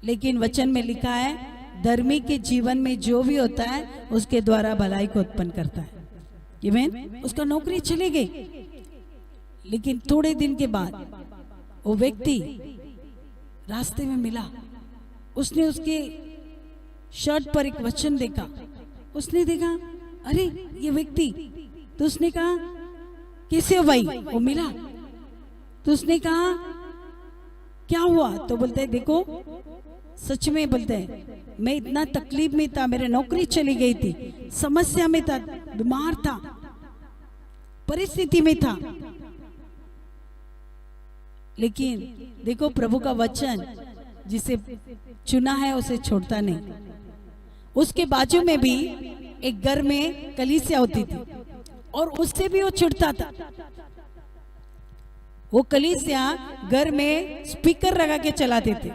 S1: लेकिन वचन में लिखा है, धर्मी के जीवन में जो भी होता है उसके द्वारा भलाई को उत्पन्न करता है। आमीन। उसका नौकरी चली गई, लेकिन थोड़े दिन के बाद वो व्यक्ति रास्ते में मिला। उसने उसके शर्ट पर एक वचन देखा। उसने देखा, अरे ये व्यक्ति, तो उसने कहा, कैसे हो भाई? वो मिला तो उसने कहा, क्या हुआ? तो बोलते हैं, देखो, सच में बोलते हैं, मैं इतना तकलीफ में था, मेरी नौकरी चली गई थी, समस्या में था, बीमार था, परिस्थिति में था, लेकिन देखो, प्रभु का वचन जिसे चुना है उसे छोड़ता नहीं। उसके बाजू में भी एक घर में कलीसिया होती थी, और उससे भी वो चिढ़ता था। वो कलीसिया घर में स्पीकर लगा के चलाते थे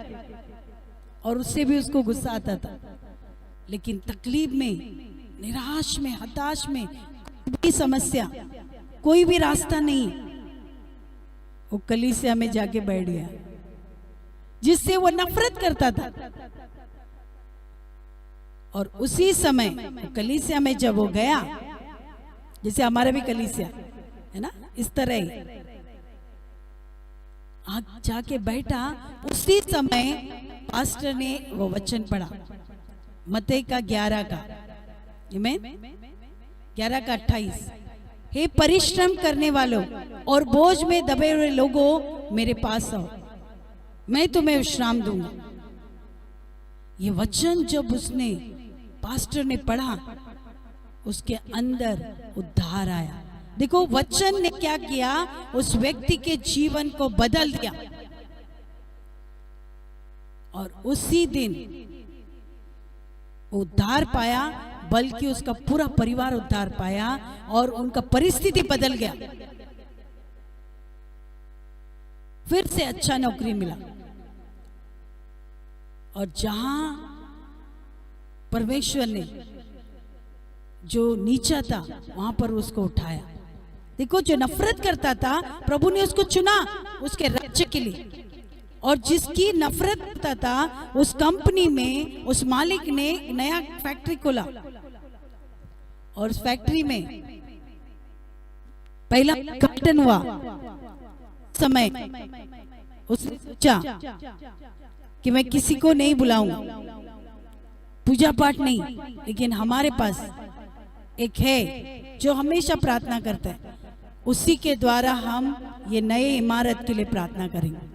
S1: और उससे भी उसको गुस्सा आता था। लेकिन तकलीफ में, निराश में, हताश में, कोई भी समस्या, कोई भी रास्ता नहीं, वो कलीसिया में जाके बैठ गया जिससे वो नफरत करता था। और उसी समय कलीसिया में जब वो गया, जैसे हमारा भी कलीसिया है ना, इस तरह ही जाके बैठा, उसी समय पास्टर ने वो वचन पढ़ा मत्ती का 11 का, आमीन, 11 का 28। हे परिश्रम करने वालों और बोझ में दबे हुए लोगों, मेरे पास आओ, मैं तुम्हें विश्राम दूंगा। ये वचन जब उसने, पास्टर ने पढ़ा, उसके अंदर उद्धार आया। देखो वचन ने क्या किया, उस व्यक्ति के जीवन को बदल दिया और उसी दिन उद्धार पाया, बल्कि उसका पूरा परिवार उद्धार पाया और उनका परिस्थिति बदल गया। फिर से अच्छा नौकरी मिला और जहां परमेश्वर ने जो नीचा था वहां पर उसको उठाया। देखो जो नफरत करता था, प्रभु ने उसको चुना उसके राज्य के लिए। और जिसकी नफरत करता था, उस कंपनी में उस मालिक ने नया फैक्ट्री खोला और उस फैक्ट्री में पहला उद्घाटन हुआ समय उसने सोचा कि मैं किसी को नहीं बुलाऊंगा, पूजा पाठ नहीं, लेकिन हमारे पास एक है जो हमेशा प्रार्थना करता है, उसी के द्वारा हम ये नए इमारत के लिए प्रार्थना करेंगे।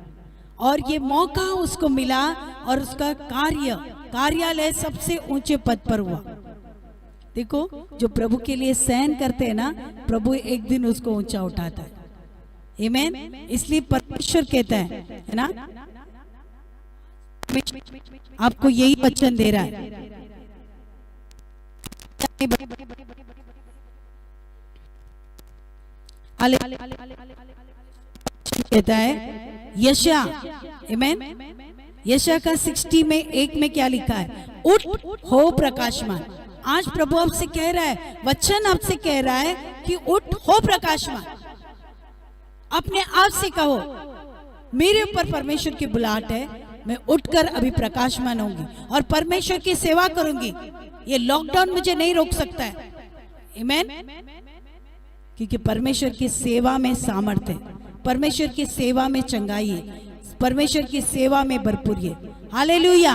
S1: और ये मौका उसको मिला और उसका कार्यालय सबसे ऊंचे पद पर हुआ। देखो जो प्रभु के लिए सहन करते हैं ना, प्रभु एक दिन उसको ऊंचा उठाता है। आमीन। इसलिए परमेश्वर कहता है ना, आपको यही वचन दे रहा है। कहता है यशा, आमीन, यशा का 60 में 1 में क्या लिखा है, उठ हो प्रकाशमान। आज प्रभु आपसे कह रहा है, वचन आपसे कह रहा है कि उठ हो प्रकाशमान। अपने आप से कहो, मेरे ऊपर परमेश्वर की बुलाहट है, मैं उठकर अभी प्रकाशमान होंगी और परमेश्वर की सेवा करूंगी। ये लॉकडाउन मुझे नहीं रोक सकता है। आमीन। क्योंकि परमेश्वर की सेवा में सामर्थ्य है, परमेश्वर की सेवा में चंगाई है, परमेश्वर की सेवा में भरपूरी है। हालेलुया।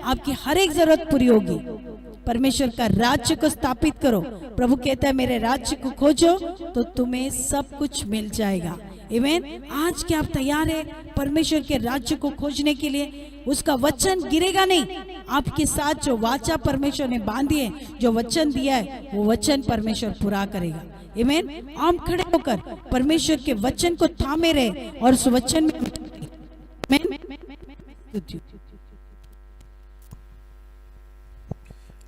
S1: आपकी हर एक जरूरत पूरी होगी। परमेश्वर का राज्य को स्थापित करो। प्रभु कहता है मेरे राज्य को खोजो तो तुम्हें सब कुछ मिल जाएगा। आमीन। आज क्या आप तैयार है परमेश्वर के राज्य को खोजने के लिए? उसका वचन गिरेगा नहीं। आपके साथ जो वाचा परमेश्वर ने बांधी है, जो वचन दिया है, वो वचन परमेश्वर पूरा करेगा। आमीन। हम खड़े होकर परमेश्वर के वचन को थामे रहे और उस वचन में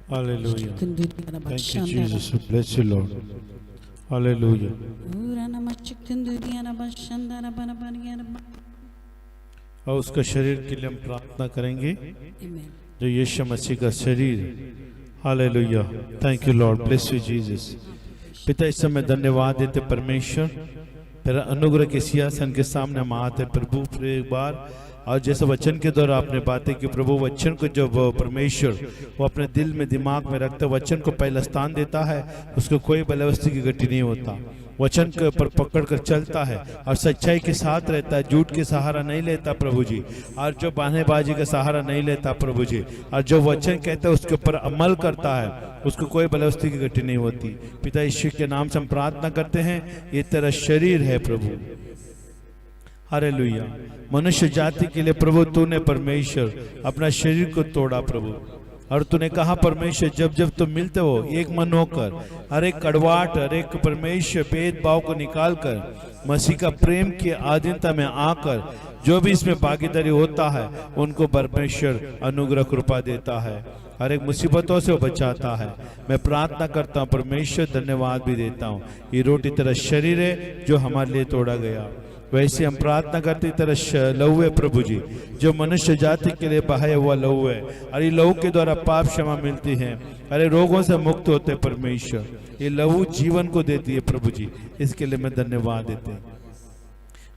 S2: Hallelujah. Thank you, Jesus. We bless you, Lord. Hallelujah. और उसका शरीर के लिए हम प्रार्थना करेंगे, जो यीशु मसीह का शरीर। Hallelujah. Thank you Lord. Bless you Jesus. पिता, इस समय धन्यवाद देते परमेश्वर, तेरा अनुग्रह के सिंहासन के सामने हम आते प्रभु फिर एक बार। और जैसे वचन के द्वारा आपने बातें की प्रभु, वचन को जब परमेश्वर वो अपने दिल में दिमाग में रखता, वचन को पहला स्थान देता है, उसको कोई बलवस्ती की गति नहीं होता। वचन के ऊपर पकड़ कर चलता है और सच्चाई के साथ रहता है, झूठ के सहारा नहीं लेता प्रभु जी, और जो बहानेबाजी का सहारा नहीं लेता प्रभु जी, और जो वचन कहता है उसके ऊपर अमल करता है, उसको कोई बलवस्ती की गति नहीं होती। पिता यीशु के नाम से हम प्रार्थना करते हैं, ये तेरा शरीर है प्रभु। हालेलुया। मनुष्य जाति के लिए प्रभु तूने परमेश्वर अपना शरीर को तोड़ा प्रभु, और तूने कहा परमेश्वर जब जब तुम मिलते हो एक मन होकर, हर एक कड़वाहट, हर एक परमेश्वर भेदभाव को निकाल कर मसीह का प्रेम की आधीनता में आकर जो भी इसमें भागीदारी होता है उनको परमेश्वर अनुग्रह कृपा देता है, हर एक मुसीबतों से वो बचाता है। मैं प्रार्थना करता हूँ परमेश्वर, धन्यवाद भी देता हूँ। ये रोटी तेरा शरीर है जो हमारे लिए तोड़ा गया, वैसे हम प्रार्थना करते तेरा लहू है प्रभु जी, जो मनुष्य जाति के लिए बहाया हुआ लहू है, अरे लहू के द्वारा पाप क्षमा मिलती है, अरे रोगों से मुक्त होते परमेश्वर, ये लहू जीवन को देती है प्रभु जी, इसके लिए मैं धन्यवाद देते हैं।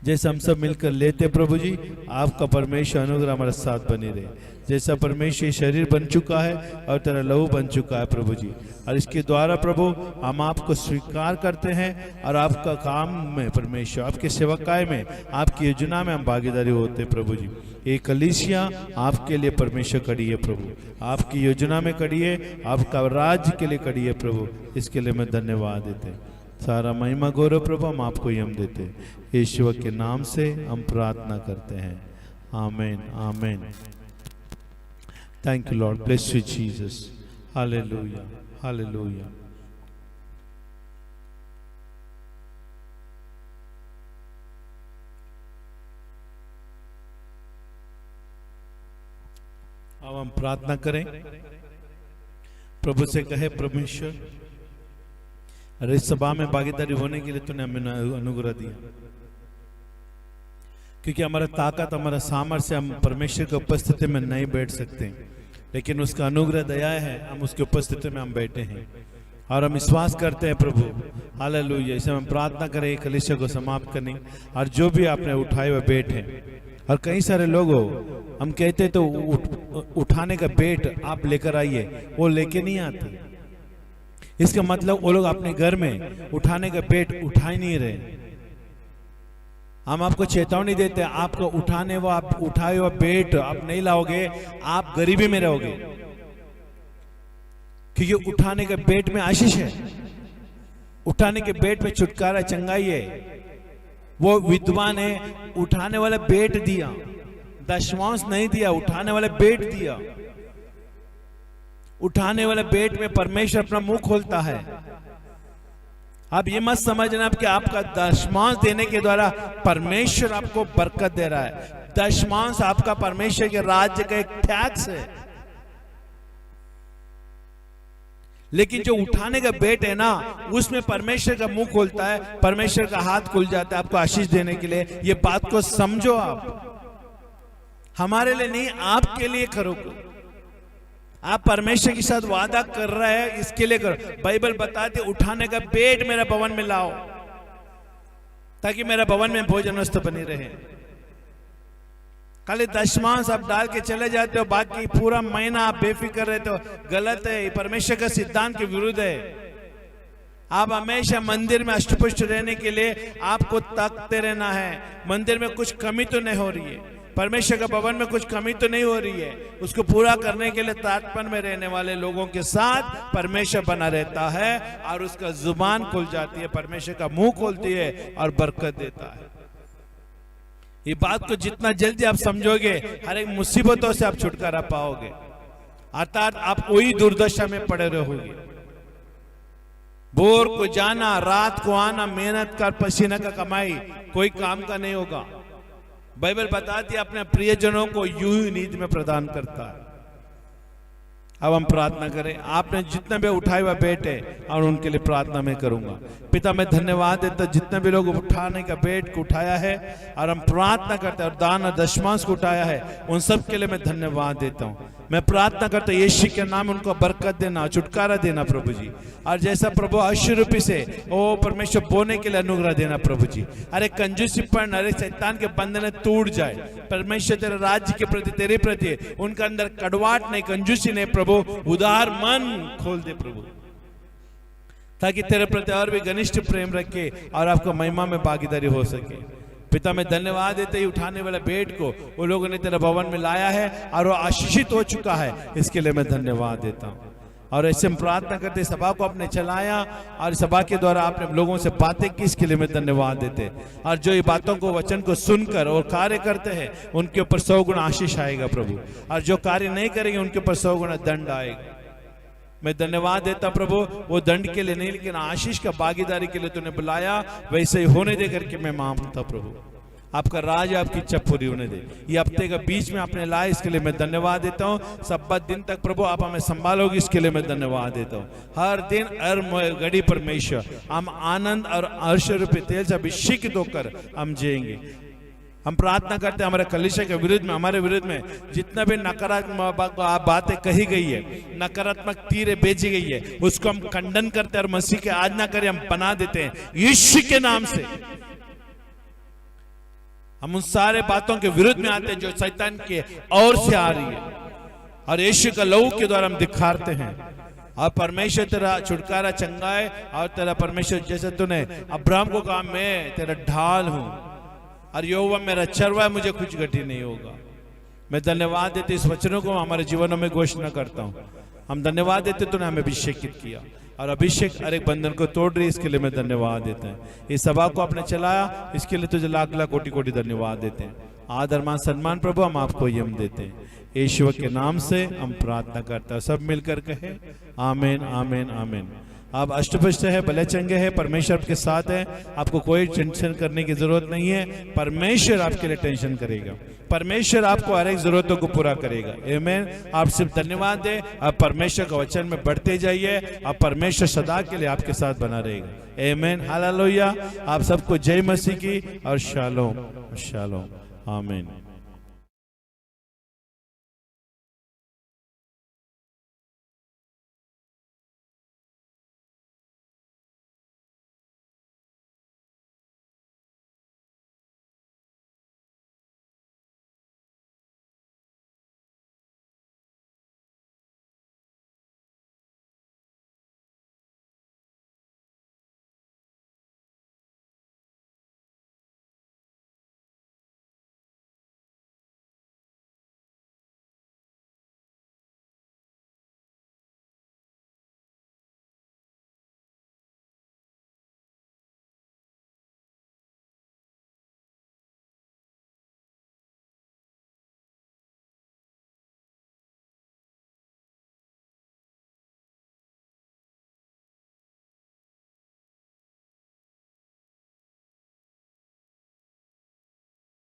S2: जैसे हम सब मिलकर लेते प्रभु जी, आपका परमेश्वर अनुग्रह हमारे साथ बनी रहे। जैसा परमेश्वर शरीर बन चुका है और तेरा लहू बन चुका है प्रभु जी, और इसके द्वारा प्रभु हम आपको स्वीकार करते हैं और आपका काम में परमेश्वर, आपके सेवकाई में, आपकी योजना में हम भागीदारी होते हैं प्रभु जी। ये कलीसिया आपके लिए परमेश्वर कड़ी है प्रभु, आपकी योजना में कड़ी है, आपका राज्य के लिए कड़ी है प्रभु, इसके लिए मैं धन्यवाद देते हैं। सारा महिमा गौरव प्रभु हम आपको ही हम देते हैं। यीशु के नाम से हम प्रार्थना करते हैं, आमीन आमीन। Thank you Lord, bless you Jesus, hallelujah hallelujah. अब हम प्रार्थना करें, प्रभु से कहे परमेश्वर अरे इस सभा में भागीदारी होने के लिए तूने हमें अनुग्रह दिया, क्योंकि हमारा ताकत हमारा सामर्थ्य हम परमेश्वर की उपस्थिति में नहीं बैठ सकते, लेकिन उसका अनुग्रह दया है, हम उसकी उपस्थिति में हम बैठे हैं और हम विश्वास करते हैं प्रभु, हालेलुया। इसे हम प्रार्थना करें कलीसिया को समाप्त करने, और जो भी आपने उठाए हुए बेट हैं, और कई सारे लोग हम कहते तो उठाने का बेट आप लेकर आइए, वो लेके नहीं आते, इसका मतलब वो लोग अपने घर में उठाने का बेट उठा ही नहीं रहे। हम आपको चेतावनी देते हैं, आपको उठाने वो आप उठाए हुआ बेट आप नहीं लाओगे, आप गरीबी में रहोगे, क्योंकि उठाने के बेट में आशीष है, उठाने के बेट में छुटकारा चंगाई है। वो विद्वान है, उठाने वाला बेट दिया, दशमांश नहीं दिया, उठाने वाला बेट दिया। उठाने वाले बेट में परमेश्वर अपना मुंह खोलता है। आप ये मत समझना कि आपका दशमांश देने के द्वारा परमेश्वर आपको बरकत दे रहा है। दशमांश आपका परमेश्वर के राज्य का एक टैक्स है, लेकिन जो उठाने का बेट है ना, उसमें परमेश्वर का मुंह खोलता है, परमेश्वर का हाथ खुल जाता है आपको आशीष देने के लिए। ये बात को समझो, आप हमारे लिए नहीं, आपके लिए करो। आप परमेश्वर के साथ वादा कर रहे हैं, इसके लिए करो। बाइबल बताते उठाने का पेट मेरा भवन में लाओ, ताकि मेरा भवन में भोजन वस्तु बनी रहे। खाली दशमांश आप डाल के चले जाते हो, बाकी पूरा महीना आप बेफिक्र रहते हो, गलत है। परमेश्वर का सिद्धांत के विरुद्ध है। आप हमेशा मंदिर में अष्टपुष्ट रहने के लिए आपको तकते रहना है, मंदिर में कुछ कमी तो नहीं हो रही है, परमेश्वर का भवन में कुछ कमी तो नहीं हो रही है। उसको पूरा करने के लिए तात्पर्य में रहने वाले लोगों के साथ परमेश्वर बना रहता है, और उसका जुबान खुल जाती है, परमेश्वर का मुंह खोलती है और बरकत देता है। ये बात को जितना जल्दी आप समझोगे, हर एक मुसीबतों से आप छुटकारा पाओगे, अर्थात आप वही दुर्दशा में पड़े रहोगे। भोर को जाना, रात को आना, मेहनत कर पसीना का कमाई कोई काम का नहीं होगा। बाइबल बताती है अपने प्रियजनों को यूं ही नींद में प्रदान करता है। अब हम प्रार्थना करें। आपने जितने भी उठाए हुए बेटे और उनके लिए प्रार्थना मैं करूंगा। पिता मैं धन्यवाद देता, जितने भी लोग उठाने का बेट को उठाया है और हम प्रार्थना करते हैं और दान और दशमांश को उठाया है, उन सब के लिए मैं धन्यवाद देता हूँ। मैं प्रार्थना करता हूँ यीशु के नाम उनको बरकत देना, छुटकारा देना प्रभु जी। और जैसा प्रभु अश्रूपी से ओ परमेश्वर बोने के लिए अनुग्रह देना प्रभु जी। अरे कंजूसीपन, अरे शैतान के बंधन टूट जाए परमेश्वर, तेरे राज्य के प्रति, तेरे प्रति उनका अंदर कड़वाहट नहीं, कंजूसी नहीं प्रभु, उदार मन खोल दे प्रभु, ताकि तेरे प्रति और भी घनिष्ठ प्रेम रखे और आपको महिमा में भागीदारी हो सके। पिता मैं धन्यवाद देते ही उठाने वाले बेट को वो लोगों ने तेरे भवन में लाया है और वो आशीषित हो चुका है, इसके लिए मैं धन्यवाद देता हूँ। और ऐसे हम प्रार्थना करते सभा को आपने चलाया और सभा के द्वारा आपने लोगों से बातें की, इसके लिए मैं धन्यवाद देते। और जो ये बातों को, वचन को सुनकर और कार्य करते हैं, उनके ऊपर 100 गुना आशीष आएगा प्रभु, और जो कार्य नहीं करेंगे उनके ऊपर 100 गुना दंड आएगा। मैं धन्यवाद देता प्रभु, वो दंड के लिए नहीं लेकिन आशीष का भागीदारी के लिए तूने बुलाया, वैसे ही होने दे करके मैं मांगता प्रभु। आपका राज आपकी इच्छा पूरी होने दे। ये हफ्ते का बीच में आपने लाए, इसके लिए मैं धन्यवाद देता हूँ। सब्बत दिन तक प्रभु आप हमें संभालोगे, इसके लिए मैं धन्यवाद देता हूँ। हर दिन हर घड़ी परमेश्वर हम आनंद और हर्ष रूपी तेल से अभिषेकित होकर हम जिएंगे। हम प्रार्थना करते हैं हमारे कलीसिया के विरुद्ध में, हमारे विरुद्ध में जितना भी नकारात्मक बातें कही गई है, नकारात्मक तीरें भेजी गई है, उसको हम खंडन करते हैं और मसीह के आज्ञा करें हम बना देते हैं यीशु के नाम से। हम उन सारे बातों के विरुद्ध में आते हैं जो शैतान के ओर से आ रही है, और यीशु का लहू के द्वारा हम दिखाते हैं। और परमेश्वर तेरा छुटकारा चंगाए, और तेरा परमेश्वर जैसे तूने अब्राहम को कहा मैं तेरा ढाल हूं और यहोवा मेरा चरवाहा, मुझे कुछ घटी नहीं होगा। मैं धन्यवाद देते इस वचनों को हमारे जीवनों में घोषणा करता हूं। हम धन्यवाद देते तूने हमें अभिषेकित किया, और अभिषेक हर एक बंधन को तोड़ रही, इसके लिए मैं धन्यवाद देते हैं। इस सभा को आपने चलाया, इसके लिए तुझे लाख लाख कोटि कोटि धन्यवाद देते हैं। आदर मान सम्मान प्रभु हम आपको ही हम देते हैं। यीशु के नाम से हम प्रार्थना करते हैं, सब मिलकर कहे आमीन आमीन आमीन। आप अष्टपुष्ट है, भले चंगे है, परमेश्वर आपके साथ है, आपको कोई टेंशन करने की जरूरत नहीं है। परमेश्वर आपके लिए टेंशन करेगा, परमेश्वर आपको हर एक जरूरतों को पूरा करेगा। आमीन। आप सिर्फ धन्यवाद दें, आप परमेश्वर का वचन में बढ़ते जाइए, आप परमेश्वर सदा के लिए आपके साथ बना रहेगा। आमीन हालेलुया। आप सबको जय मसीह की और शालोम शालोम। आमीन।